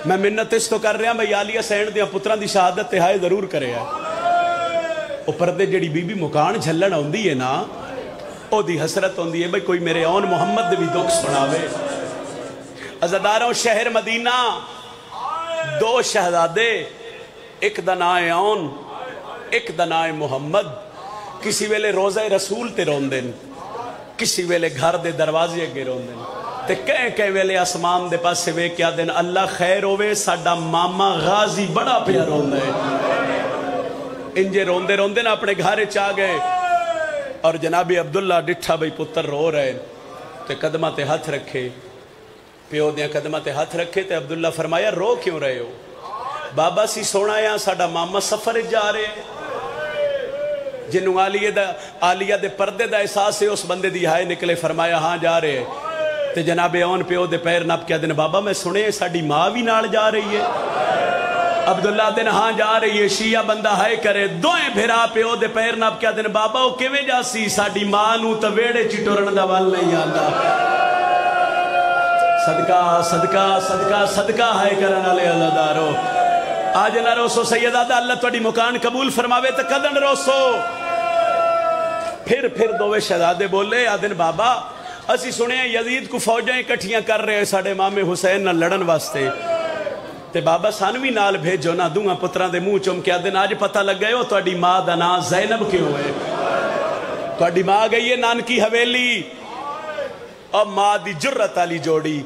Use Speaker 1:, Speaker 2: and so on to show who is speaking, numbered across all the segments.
Speaker 1: میں منت اس تو کر رہا بھائی آلیہ سین دیا پتران دی شہادت تہائے ضرور کرے ہے وہ پردے جڑی بی بی مکان جھلن ہوندی ہے نا او دی حسرت ہوندی ہے بھائی کوئی میرے آن محمد بھی دکھ سناوے عزداروں شہر مدینہ دو شہزادے ایک دنائے آن ایک دنائے محمد کسی ویلے روزہ رسول تے روندن کسی ویلے گھر دے دروازے اگے روندن تے کہیں ویلے آسمان دے پاس سے وے کیا دن اللہ خیر ہوئے ساڑا ماما غازی بڑا پیا روندے انجے روندے روندے نا اپنے گھارے چاہ گئے اور جناب عبداللہ ڈٹھا بھئی پتر رو رہے تے قدمہ تے ہاتھ رکھے پیو دیا قدمہ تے ہاتھ رکھے تے عبداللہ فرمایا رو کیوں رہے ہو بابا سی سونا یا ساڑا ماما سفر جا رہے جنہوں آلیہ دے پردے دا احساس ہے اس بندے دی ہائے نکلے فرمایا ہاں جا رہے تے جناب اون پیو دے پیر نپ کیا دن بابا میں سنے ساڑی ماں بھی نال جا رہی ہے عبداللہ دن ہاں جا رہی ہے شیعہ بندہ ہائے کرے دوئیں بھیرا پیو دے پیر نپ کیا دن بابا وہ کیویں جا سی ساڑی ماں نو تویڑے چٹورن دا وال نہیں آندا صدقہ صدقہ صدقہ صدقہ ہائے کرن علی اللہ دارو آج نہ روسو سیدادہ اللہ توڑی مکان قبول فرماوے تو قدن روسو پھر دوے شہزادے بولے آدن بابا اسی سنے یزید کو فوجیں کٹھیاں کر رہے ہیں ساڑے مامے حسین نہ لڑن واسطے تے بابا سانوی نال بھیجو نہ دوں پتران دے منہ چم کیا دن آج پتہ لگ گئے ہو توڑی ماں دا نا زینب کیوں ہے توڑی ماں گئی ہے نانکی حویلی اور ماں دی جرت علی جوڑی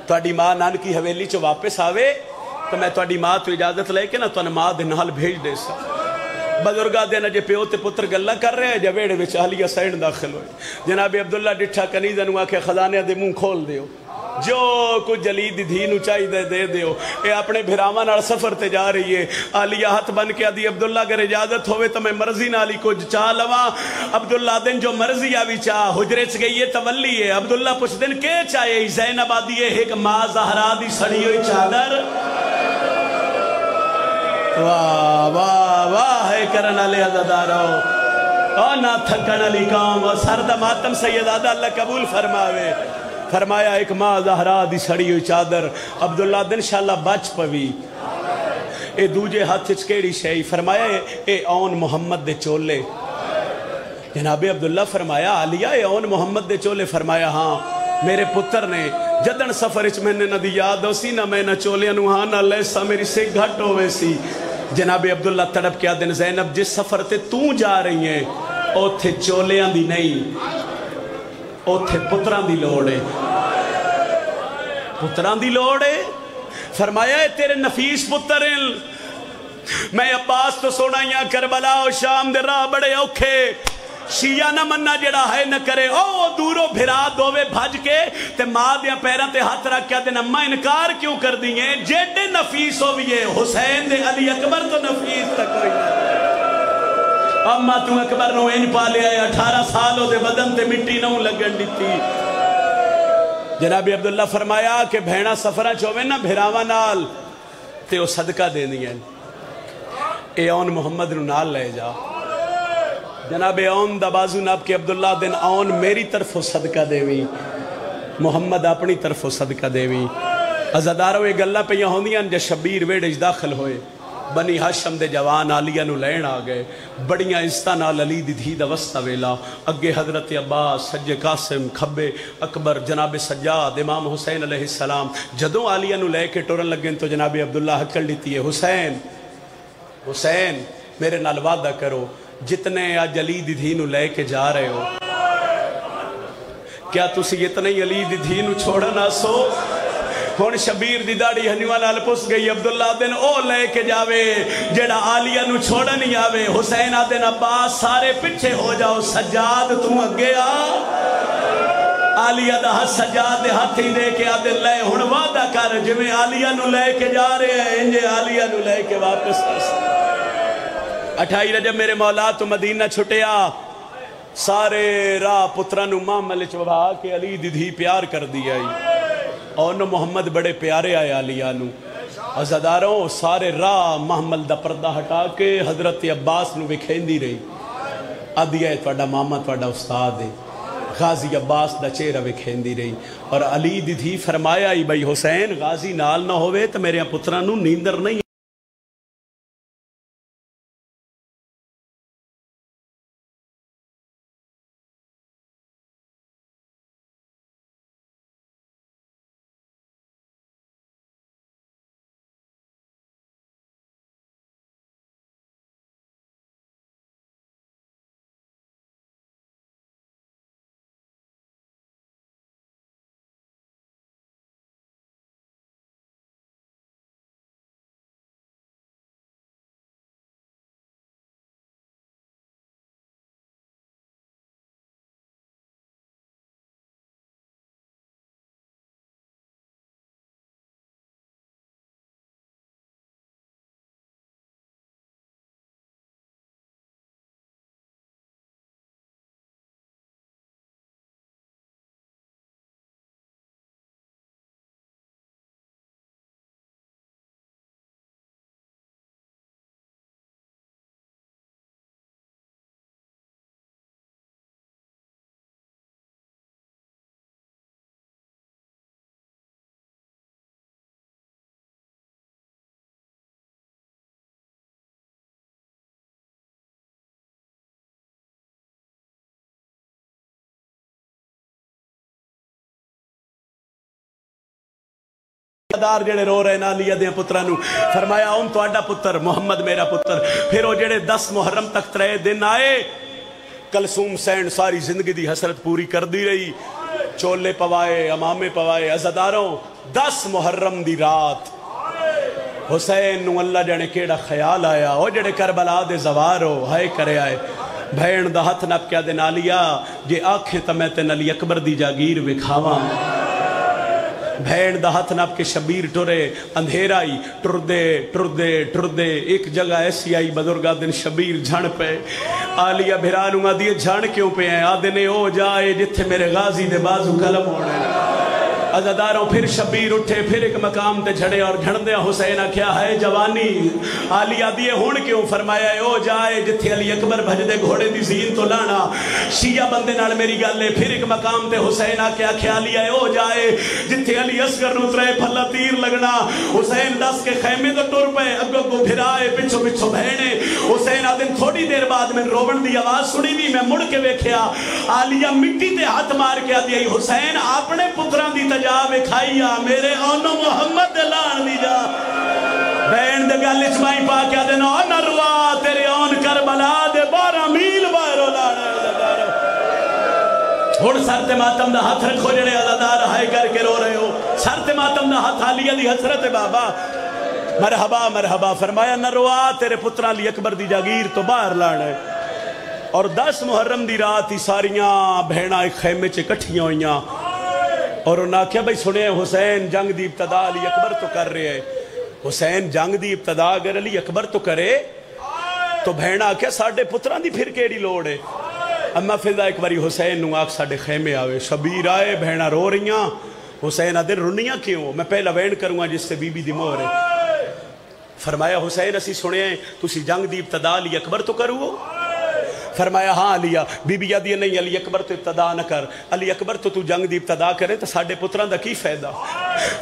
Speaker 1: توڑی ماں نانکی حویلی چو واپس آوے تو میں توڑی ماں تو اجازت لے کے نا تو ماں دے نال بھیج دے سا بزرگاں دے نا جے پیو تے پتر گلہ کر رہے ہیں جویڑے وچ آلیہ سین داخل ہوئے جناب عبداللہ ڈٹھا کنیزہ نوا کے خزانے دے منہ کھول دیو جو کچھ جلید دھین چاہی دے دیو اے اپنے بھراما نال سفر تے جا رہی ہے آلیہ ہاتھ بن کے آدھی عبداللہ اگر اجازت ہوئے تو میں مرضی نالی کچھ چاہ لوا عبداللہ دن جو مرضی آوی چاہ حجرے چ گئی ہے تولی ہے عبداللہ پوچھ دن کے چاہے زینب آدھی ہے ایک ماں زہرا دی سڑی ہوئی چادر واہ واہ واہ ہے کرن علی عزدارو اور نہ تھکن علی کام اور سردہ ماتم سیدادہ اللہ قبول فرماوے فرمایا ایک ماں زہرا دی سڑی ہوئی چادر عبداللہ دن شاءاللہ بچ پوی اے دوجے ہاتھ چکیڑی شئی فرمایا اے اون محمد دے چولے جناب عبداللہ فرمایا آلیہ اے اون محمد دے چولے فرمایا ہاں میرے پتر نے جدن سفرچ میں نے نہ دی یاد ہو سی نہ میں نہ چولے نوہاں نہ لیسا میری سے گھٹ ہوئے سی جناب عبداللہ تڑپ کیا دن زینب جس سفر تے تو جا رہی ہیں او تھے چولیاں دی نہیں او تھے پتران دی لوڑے پتران دی لوڑے فرمایا ہے تیرے نفیس پترن میں عباس تو سونا یا کربلا و شام دے راہ بڑے اوکھے شیعہ نہ مننا جڑا ہے نہ کرے او دورو بھرا دووے بھج کے تے ماں دیا پیران تے ہاتھ رکھ کیا دن اممہ انکار کیوں کر دیئے جیڑے نفیس ہوئیے حسین دے علی اکبر تو نفیس تک ہوئی اممہ تو اکبر نو ان پا لیا ہے 18 سالوں دے بدن تے مٹی نو لگن دیتی جناب عبداللہ فرمایا کہ بھینا سفرہ چووے نا بھراوہ نال تے او صدقہ دے دیں اے اون محمد نو نال لے جا جناب اون دا بازو ناب کے عبداللہ دن اون میری طرف صدقہ دیوی محمد اپنی طرف صدقہ دیوی عزدارو یہ گلہ پہ یہاں ہوندیاں جا شبیر ویڈج داخل ہوئے بنی حاشم دے جوان آلیہ نو لین آگئے بڑیاں عزتان آل علی دی دھی دا وسطہ ویلا اگے حضرت عباس سجے قاسم کھبے اکبر جناب سجاد امام حسین علیہ السلام جدوں آلیہ نو لے کے ٹورن لگیں تو جناب عبداللہ حکل لیتی ہے حسین میرے نال وعدہ کرو جتنے آج علی دی دھی نو لے کے جا رہے ہو کیا تسی اتنے علی دی دھی نو چھوڑا نہ سو ہون شبیر دی داڑی ہنیوان آل پس گئی عبداللہ دن او لے کے جاوے جیڑا آلیہ نو چھوڑا نہیں آوے حسین آدن عباس سارے پچھے ہو جاؤ سجاد تم اگے آلیہ دا ہاتھ سجاد دے ہاتھی دے کے آدن لے ہون وعدہ کر جمیں آلیہ نو لے کے جا رہے ہیں انجے آلیہ نو لے کے واپس آسا 28 رجب میرے مولا تو مدینہ چھٹیا سارے راہ پترانو محمل چوبھا کے علی دی دھی پیار کر دیا اور محمد بڑے پیارے آئے علیانو عزداروں سارے راہ محمل دا پردہ ہٹا کے حضرت عباس نو بکھین دی رہی آدھی ہے توڑا ماما توڑا استاد ہے غازی عباس دا چہرہ وکھیندی رہی اور علی دی تھی فرمایا ہی بھائی حسین غازی نال نہ ہوئے تو میرے پتران نو نیندر نہیں دار جڑے رو رہے نا علی دے پترانو فرمایا ان تو آڈا پتر محمد میرا پتر پھر وہ جڑے 10 محرم تک ترے دن آئے کلثوم سین ساری زندگی دی حسرت پوری کر دی رہی چولے پوائے امامے پوائے عزاداروں 10 محرم دی رات حسین نو اللہ جانے کیڑا خیال آیا وہ جڑے کربلا دے زوارو ہائے کرے آئے بھین دا ہتھ نپ کیا دے نالیا جے آنکھیں تمہیں تے نلی اکبر دی جاگیر وکھاواں بھین دا ہتھ نپ کے شبیر ٹرے اندھیرا ہی ٹر دے ایک جگہ ایسی آئی بزرگا دن شبیر جھڑ پہ آلیا بھرانوں آدھیے جھڑ کیوں پہ ہیں آدھنے او جائے جتھے میرے غازی دے بازو کلم ہونے عزاداروں پھر شبیر اٹھے پھر ایک مقام تے جھڑے اور جھڑ دیا حسینہ کیا ہے جوانی آلیا دیئے ہون کیوں فرمایا ہے او جائے جتھے علی اکبر بھج دے گھوڑے دی زین تو لانا شیعہ بندے نال میری گل لے پھر ایک مقام تے حسینہ کیا خیالیا ہے او جائے جتھے علی اصغر نترے پھلا تیر لگنا حسین 10 کے خیمے تو ٹر پہ اگو کو بھرائے پچھو پچھو بہنے حسین آدن تھوڑی دیر بعد میں روبن دی آواز سنی بھی میں مڑ کے ویکھیا آلیا مٹی تے ہاتھ مار کے آدھی حسین اپنے پتران دی تجاوے کھائیا میرے اونو محمد دلان دی جا بین دے گل اچمائی پا کیا دینا نروا تیرے اون کربلا دے 12 میل بارو لانا ہون سرت ماتم دا ہاتھ رکھو جڑے عزادار ہائے کر کے رو رہے ہو سرت ماتم دا ہاتھ آلیا دی حسرت بابا مرحبا مرحبا فرمایا نروا تیرے پتران لی اکبر دی جاگیر تو باہر لانا ہے اور 10 محرم دی رات ہی ساریاں بہنہ ایک خیمے چے کٹھیاں ہوئیاں اور انہاں کیا بھئی سنے حسین جنگ دی ابتدا علی اکبر تو کر رہے ہیں حسین جنگ دی ابتدا اگر علی اکبر تو کرے تو بہنہ کیا ساڑھے پتران دی پھر کیڑی لوڑ ہے اما فضا ایک باری حسین نو آکھ ساڑھے خیمے آوے شبیر آئے بہنہ رو رہیاں حسین آدھر رنیاں کیوں میں پہلا وین کروں گا جس سے بی بی دی مور ہے فرمایا حسین اسی سنے ہیں تسی جنگ دی ابتدا علی اکبر تو کرو فرمایا ہاں علیہ بی بی یادی نہیں علی اکبر تو ابتدا نہ کر علی اکبر تو جنگ دی ابتدا کرے تو ساڑھے پتران دا کی فائدہ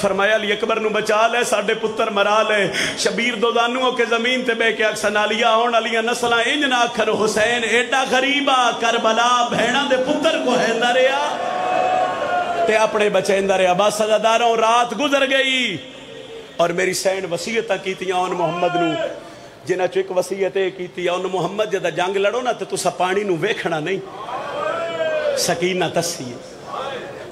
Speaker 1: فرمایا علی اکبر نو بچا لے ساڑھے پتر مرا لے شبیر دو دانوں کے زمین تے بے کے اکسن علیہ آن علیہ نسلہ انج نہ کر حسین ایڈا غریبہ کربلا بہنہ دے پتر کو ہے دریا تے اپنے بچے اندریا بس عزاداروں رات گزر گئی اور میری سین وصیتہ کی تھی آن محمد نو جنہ چو ایک وصیتیں کی تھی آن محمد جدہ جنگ لڑو نا تو تسا پانی نو ویکھنا نہیں سکینہ تسی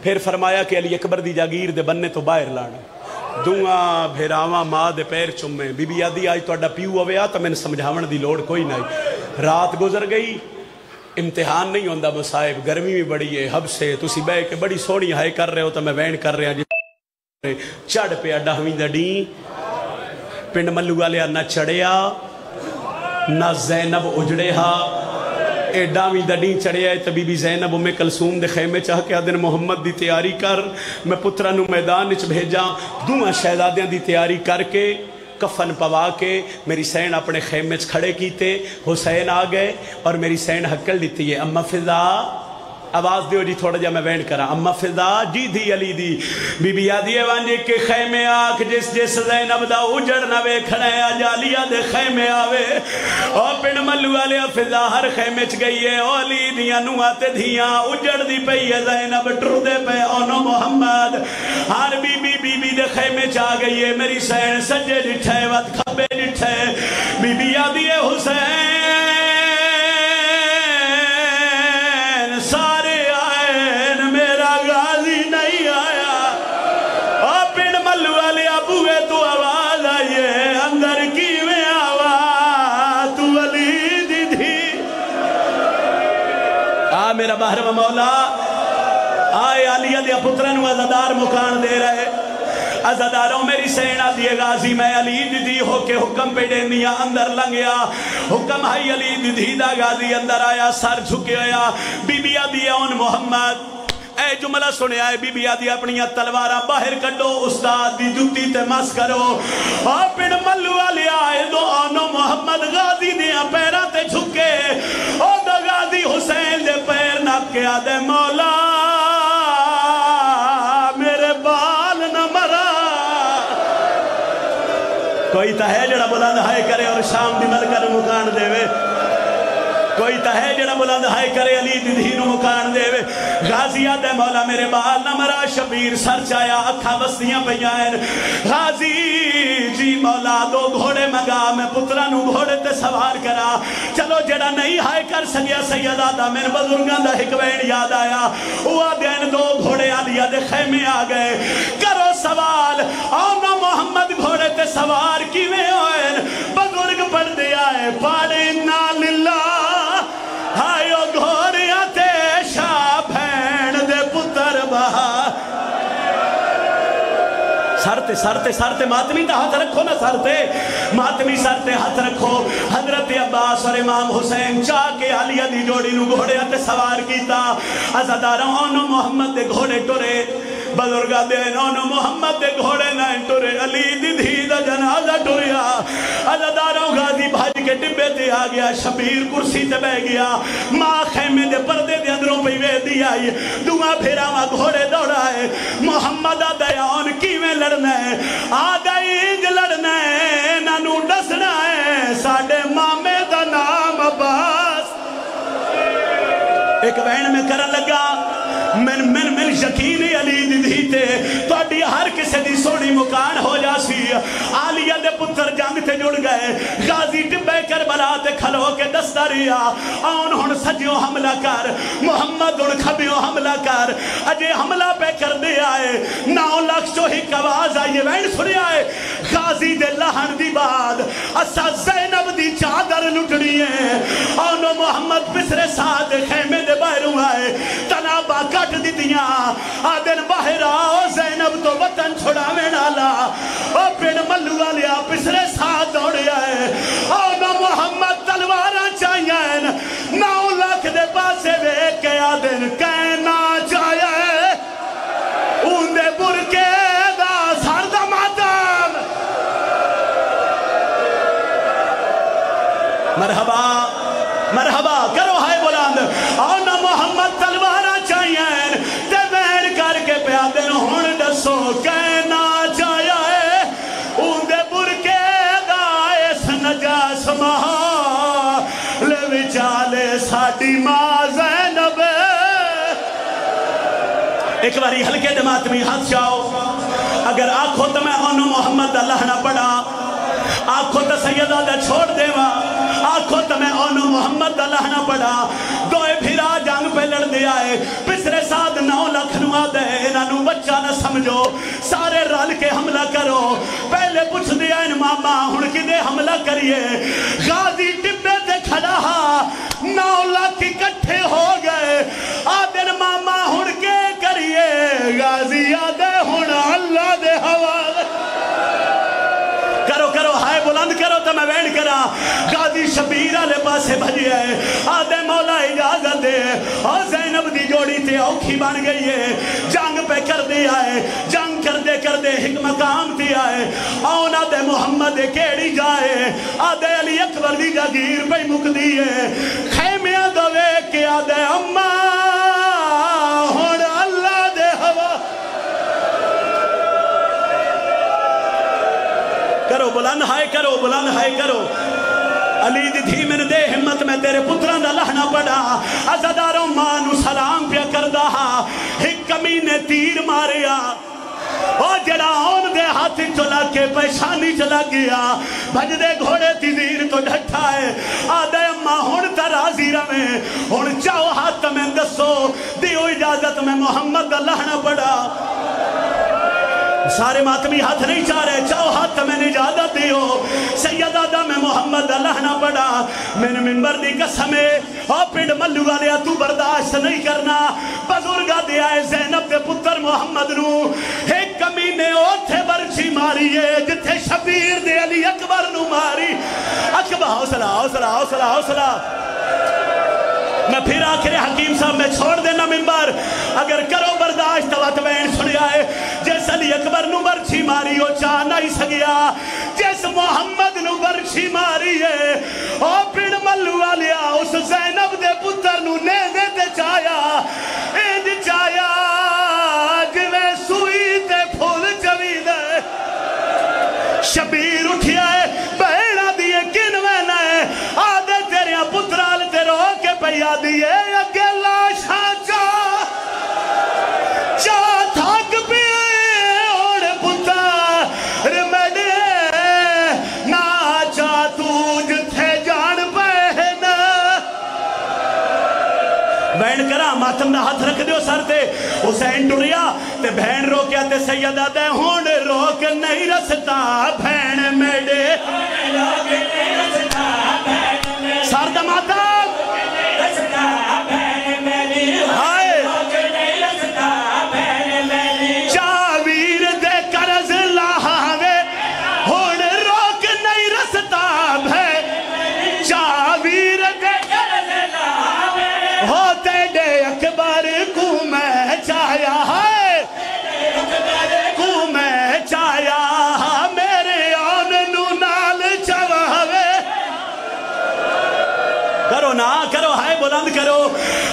Speaker 1: پھر فرمایا کہ علی اکبر دی جاگیر دے بننے تو باہر لانا دعا بھیراواں ماں دے پیر چمیں بی بی یادی آئی تو اڈا پیو ہوئے آتا میں نے سمجھاون دی لوڑ کوئی نہیں رات گزر گئی امتحان نہیں ہوندہ مصائب گرمی بھی بڑی ہے حب سے تسی بے کہ بڑی سونی ہائے کر رہے ہو تو میں وین کر رہے ہیں چڑھ پہ اڈا ہوئی دا ڈین پنڈ ملو والے نہ چڑھیا نہ زینب اجڑے ہا ایڈا بھی دڑی چڑھیا ہے تو بی بی زینب میں کلثوم دے خیمے چاہ کے آدھن محمد دی تیاری کر میں پترانو میدان اچ بھیجا دوہاں شہزادیاں دی تیاری کر کے کفن پوا کے میری سین اپنے خیمے چ کھڑے کیتے حسین آ گئے اور میری سین ہکل دیتی ہے اما فضا آواز دیو جی تھوڑا جا میں وینڈ کرا اما فضا جی دی علی دی بی بی آدھی وانجے کے خیمے آکھ جس جس زینب دا اجڑ نوے کھڑے آجالیا دے خیمے آوے او پن ملو والے فضا ہر خیمے چ گئی ہے او علی دیا نواتے دھیاں اجڑ دی پئی ہے زینب ٹر دے پہ اونو محمد ہر بی بی دے خیمے چا گئی ہے میری سین سجے ڈٹھے وقت کھبے ڈٹھے بی بی آدھی حسین میرا محرم مولا آئے علیہ دیا پترنو ازادار مکان دے رہے ازاداروں میری سینہ دیے غازی میں علی دی ہو کے حکم پہ دینیا اندر لنگیا حکم ہے علی دی دا غازی اندر آیا سر جھکے آیا بی بی آدیا ان محمد اے جملہ سنے آئے بی بی آدھی اپنی تلوارہ باہر کڈو استاد دی جوتی تے مس کرو پھر ملو والے آئے دو آنو محمد غازی دیا پیرہ تے جھکے او دو غازی حسین دے پیر نپ کے آدھے مولا میرے بال نہ مرا کوئی تا ہے جڑا بلند ہائے کرے اور شام دی ملکہ مکان دے وے کوئی تا ہے جڑا بلند ہائے کرے علی دی دھینو مکان دے وے غازی آدھے مولا میرے بال نہ مرا شبیر سر چایا اکھا بستیاں پیائن غازی جی مولا دو گھوڑے مگا میں پترانو گھوڑے تے سوار کرا چلو جڑا نہیں ہائے کر سگیا سید آدھا میں بزرگان دا حکوین یاد آیا وہ دین دو گھوڑے علیہ دے خیمے آگئے کرو سوال آنا محمد گھوڑے تے سوار کیویں ہوئن بزرگ پڑھ دے آئے پاڑے نا للہ ہائیو گھوڑیاں تے شاہ بھین دے پتر بہا سرتے ماتمی کا ہاتھ رکھو نا سرتے ماتمی سرتے ہاتھ رکھو حضرت عباس اور امام حسین چاہ کے علیہ دی جوڑی نو گھوڑے آتے سوار کیتا ازاداروں انو محمد دے گھوڑے ٹورے بزرگا دے انو محمد دے گھوڑے نائن ٹورے علی دی دھی دا جنازہ ٹوریا ازاداروں غازی بھاج کے ڈبے تے آ گیا شبیر کرسی تے بہ گیا ماں خیمے دے پردے دے اندروں پہ وے دی آئی دعا پھیرا ماں گھوڑے دوڑا ہے محمد آدھیا ان کیویں لڑنا ہے آدھائیج لڑنا ہے نانو ڈسنا ہے ساڑھے مامے دا نام عباس ایک بہن میں کرن لگا من یقین علی دی دیتے تو اڈی ہر کسے دی سونی مکان ہو جاسی عالیہ دے پتر جنگ تے جڑ گئے غازی ٹبے کربلا تے کھلو کے دستاریا آن ہن سجیوں حملہ کر محمد ہن کھبیوں حملہ کر اجے حملہ پہ کر دے آئے 9 لاکھ چوہی آواز آئیے وین سنی آئے غازی دے لہن دی بعد اسا زینب دی چادر لٹڑی ہے آنو محمد پسرے ساتھ خیمے دے باہروں آئے تنابہ کٹ دیتیاں آدن باہر آؤ زینب تو وطن چھڑا میں ڈالا او پھر ملو والیا پسرے ساتھ دوڑے آئے آنو محمد تلوارا چاہیے 9 لاکھ دے پاسے بے کے آدن کہنا چاہیے ان دے برکے دا سرد ماتم مرحبا مرحبا کرو ہائے بلند آنا محمد تلوارا چاہیے تے بیر کر کے پیادن ہون ڈسو کہنا چاہیے ان دے برکے دا اس نجاس مہا لے وچالے ساڑی ماں زینب ایک باری ہلکے دمات میں ہاتھ جاؤ اگر آنکھوں تو میں آنو محمد اللہ نہ پڑا آنکھوں تو سیدہ دا چھوڑ دیوا آنکھوں تو میں آنو محمد اللہ نہ پڑا دوئے بھیرا جنگ پہ لڑ دیا ہے پسرے ساتھ 9 لاکھ نوا دے انہوں بچہ نہ سمجھو سارے رال کے حملہ کرو پہلے پوچھ دیا ان ماما ہن کی دے حملہ کریے غازی ٹبے تے کھڑا 9 لاکھ اکٹھے ہو گئے آدن ماما ہن کے کریے غازی آدھے ہن اللہ دے حوالے کرو ہائے بلند کرو تو میں وینڈ کرا غازی شبیر آلے پاسے بھجی ہے آدھے مولا اجازت دے اور زینب دی جوڑی تے اوکھی بن گئی ہے جنگ پہ کر دیا ہے جنگ کر دے ایک مقام دیا ہے آن آدھے محمد کیڑی جائے آدھے علی اکبر دی جاگیر پہ مک دی ہے خیمیاں دوے کے آدھے اممہ کرو بلند ہائے کرو بلند ہائے کرو علی دی دھی من دے ہمت میں تیرے پتران دا لہنا پڑا عزداروں مانو سلام پیا کردہ ایک کمینے تیر ماریا اور جڑا آن دے ہاتھ چلا کے پیشانی چلا گیا بھج دے گھوڑے تی زیر تو ڈھٹا ہے آدھے اممہ ہون ترازی رمیں ہون چاو ہاتھ میں دسو دیو اجازت میں محمد دا لہنا پڑا سارے ماتمی ہاتھ نہیں چاہ رہے چاہو ہاتھ میں اجازت دیو سیدہ دا میں محمد اللہ نہ پڑا میں نے منبر دی قسمے اور پنڈ ملو والیا تو برداشت نہیں کرنا بزرگا دیا ہے زینب دے پتر محمد نو ایک کمینے اوتھے برچی ماری ہے جتھے شبیر دے علی اکبر نو ماری اکبر حوصلہ حوصلہ حوصلہ حوصلہ میں پھر آخر حکیم صاحب میں چھوڑ دینا منبر اگر کرو برداشت توات بین سنی آئے جیس علی اکبر نو برچی ماری ہو چاہ نہیں سگیا جیس محمد نو برچی ماری ہے اور پھر ملو آلیا اس زینب دے پتر نو نیدے دے چایا اید چایا جوے سوئی تے پھول چوی دے شبیر اٹھیا ہے بہنہ دیئے کنوے نئے آدھے تیرے پترال تے رو کے پہیا دیئے اگلا شاچا چاہ تھاک پیئے اوڑ پتر مڈے نا چاہ توج تھے جان پہنا بہن کرا ماتم دا ہاتھ رکھ دیو سر تے حسین ٹوریا تے بہن رو کیا تے سیدہ دے ہون روک نہیں رستا بہن میڈے سر دا ماتم چاویر دے کرز لاہوے ہون روک نہیں رستا بہن چاویر دے کرز لاہوے ہوتے دے اکبر کو میں چاہیا ہے کو میں چاہیا میرے آن نو نال چواہوے کرو نا کرو ہائے بلند کرو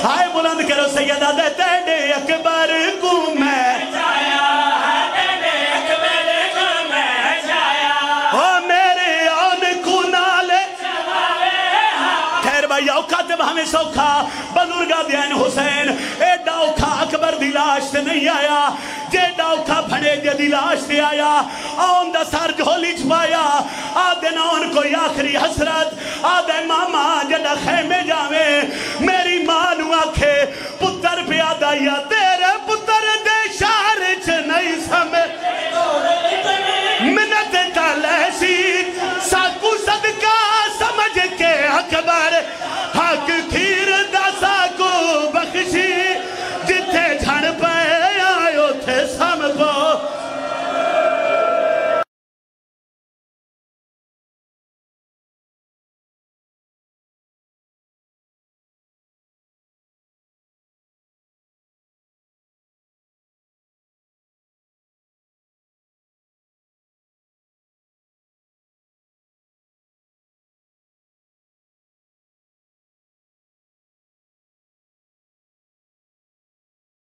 Speaker 1: ہائے بلند کرو سیدہ دے تیڑے اکبر کو میں چاہیا تیڑے اکبر کو میں چاہیا او میرے آن کو نالے خیر بھائی اوقات ہمیں سوکھا بزرگا دین حسین اے ڈاؤکھا اکبر دی لاش سے نہیں آیا جے ڈاؤکھا بھنے جے دی لاش سے آیا آن دا سر جھولی چھپائی